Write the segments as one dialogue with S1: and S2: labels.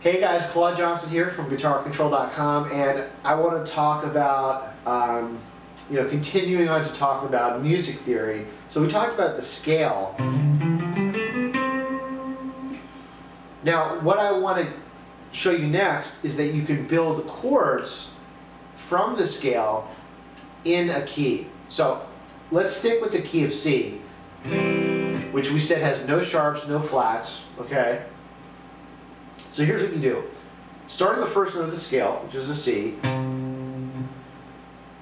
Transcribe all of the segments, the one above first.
S1: Hey guys, Claude Johnson here from GuitarControl.com, and I want to talk about, continuing on to talk about music theory. So we talked about the scale. Now, what I want to show you next is that you can build chords from the scale in a key. So let's stick with the key of C, which we said has no sharps, no flats, okay? So here's what you do. Start on the first note of the scale, which is a C, and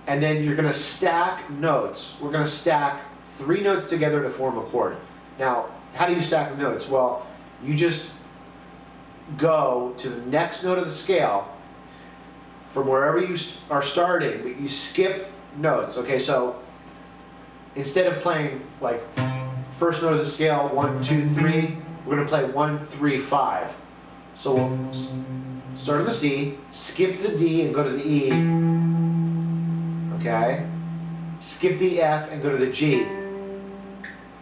S1: then you're going to stack notes. We're going to stack 3 notes together to form a chord. Now, how do you stack the notes? Well, you just go to the next note of the scale from wherever you are starting, but you skip notes. Okay, so instead of playing like first note of the scale, 1, 2, 3, we're going to play 1, 3, 5. So we'll start on the C, skip the D and go to the E, okay? Skip the F and go to the G.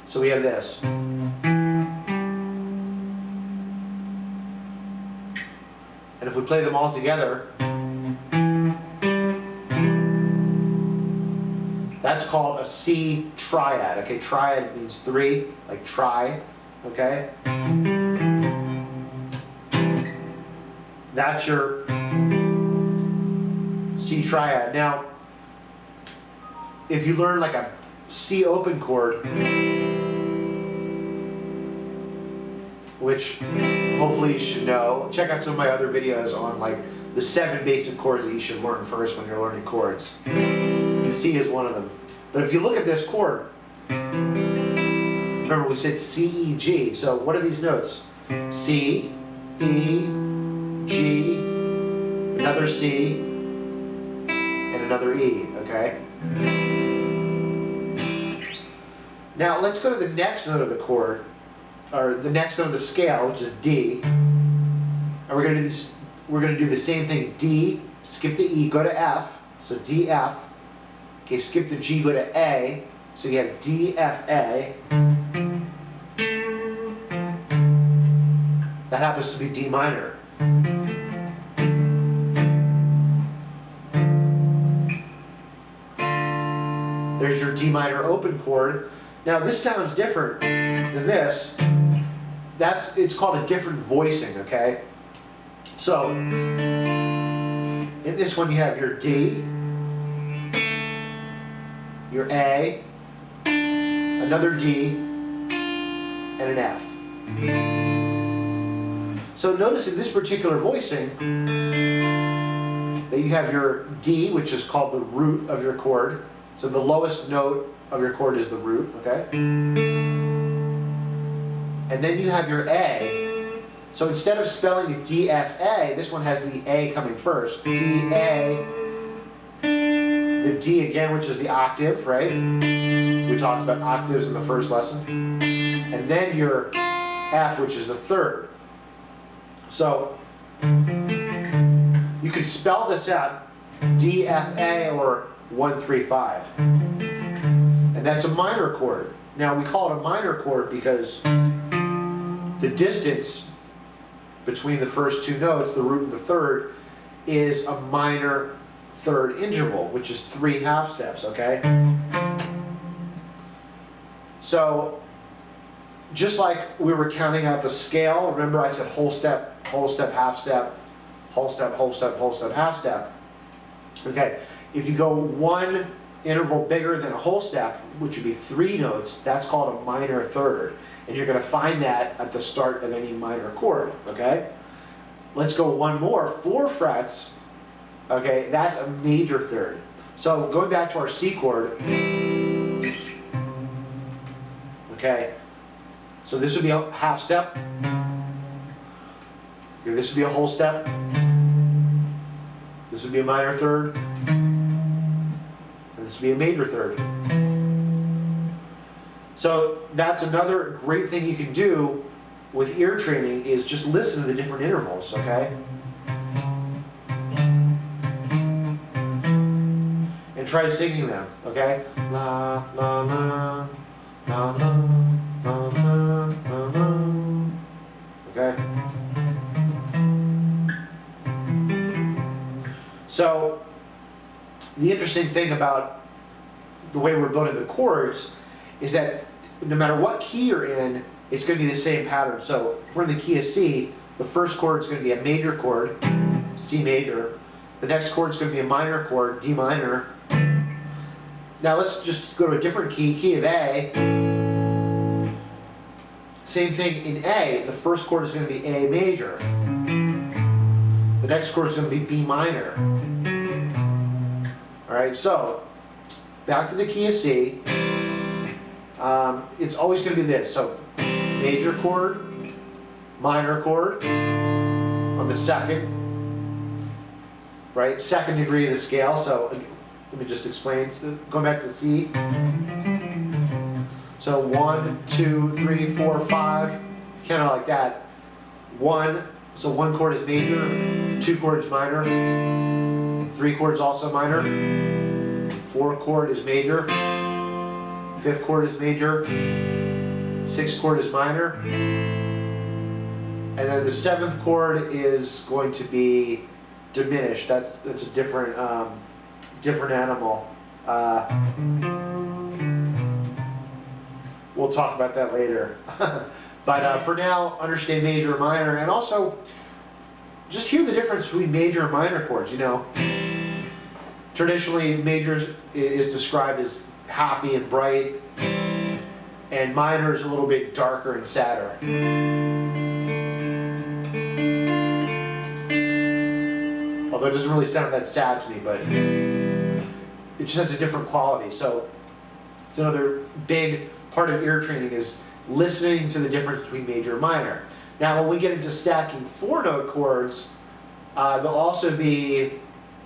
S1: So we have this. And if we play them all together, that's called a C triad, okay? Triad means 3, like try, okay? That's your C triad. Now, if you learn like a C open chord, which hopefully you should know, check out some of my other videos on like the 7 basic chords that you should learn first when you're learning chords. C is one of them. But if you look at this chord, remember we said C, E, G. So what are these notes? C, E, G, another C, and another E, okay? Now let's go to the next note of the chord, or the next note of the scale, which is D. And we're going to do this, we're going to do the same thing. D, skip the E, go to F, so D, F. Okay, skip the G, go to A, so you have D, F, A. That happens to be D minor. There's your D minor open chord. Now this sounds different than this. It's called a different voicing, okay? So in this one you have your D, your A, another D, and an F. So notice in this particular voicing that you have your D, which is called the root of your chord. So the lowest note of your chord is the root, okay? And then you have your A. So instead of spelling it D, F, A, this one has the A coming first. D, A, the D again, which is the octave, right? We talked about octaves in the first lesson. And then your F, which is the third. So you could spell this out D, F, A, or 1, 3, 5. And that's a minor chord. Now we call it a minor chord because the distance between the first 2 notes, the root and the third, is a minor third interval, which is 3 half steps, okay? So just like we were counting out the scale, remember I said whole step, half step, whole step, whole step, whole step, half step. Okay, if you go 1 interval bigger than a whole step, which would be 3 notes, that's called a minor third. And you're going to find that at the start of any minor chord, okay? Let's go 1 more, 4 frets, okay, that's a major third. So going back to our C chord, okay, so this would be a half step, okay, this would be a whole step, this would be a minor third, and this would be a major third. So that's another great thing you can do with ear training is just listen to the different intervals, okay? And try singing them, okay? La, la, la, la, la, la, la, la, la. Okay? So the interesting thing about the way we're building the chords is that no matter what key you're in, it's going to be the same pattern. So if we're in the key of C, the first chord is going to be a major chord, C major. The next chord is going to be a minor chord, D minor. Now let's just go to a different key, key of A. Same thing in A, the first chord is going to be A major. The next chord is going to be B minor. Alright, so back to the key of C. It's always going to be this. So major chord, minor chord on the second, right? Second degree of the scale. So let me just explain. So going back to C. So 1, 2, 3, 4, 5, kind of like that. So one chord is major, 2 chords minor, 3 chords also minor, 4 chord is major, 5th chord is major, 6th chord is minor, and then the 7th chord is going to be diminished. That's a different different animal. We'll talk about that later. But for now, understand major and minor, and also just hear the difference between major and minor chords. You know, traditionally major is described as happy and bright, and minor is a little bit darker and sadder. Although it doesn't really sound that sad to me, but it just has a different quality. So it's another big part of ear training is listening to the difference between major and minor. Now when we get into stacking 4-note chords, there'll also be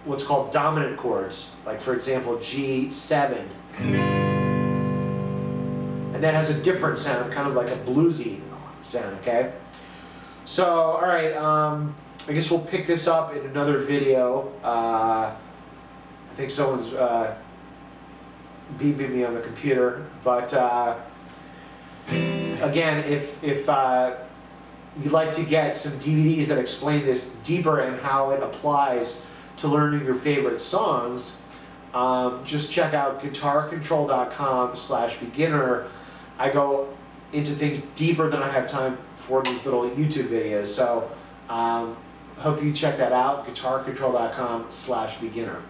S1: what's called dominant chords, like for example G7. And that has a different sound, kind of like a bluesy sound, okay? So, alright, I guess we'll pick this up in another video. I think someone's beeping me on the computer, but again, if you'd like to get some DVDs that explain this deeper and how it applies to learning your favorite songs, just check out guitarcontrol.com/beginner. I go into things deeper than I have time for these little YouTube videos. So hope you check that out, guitarcontrol.com/beginner.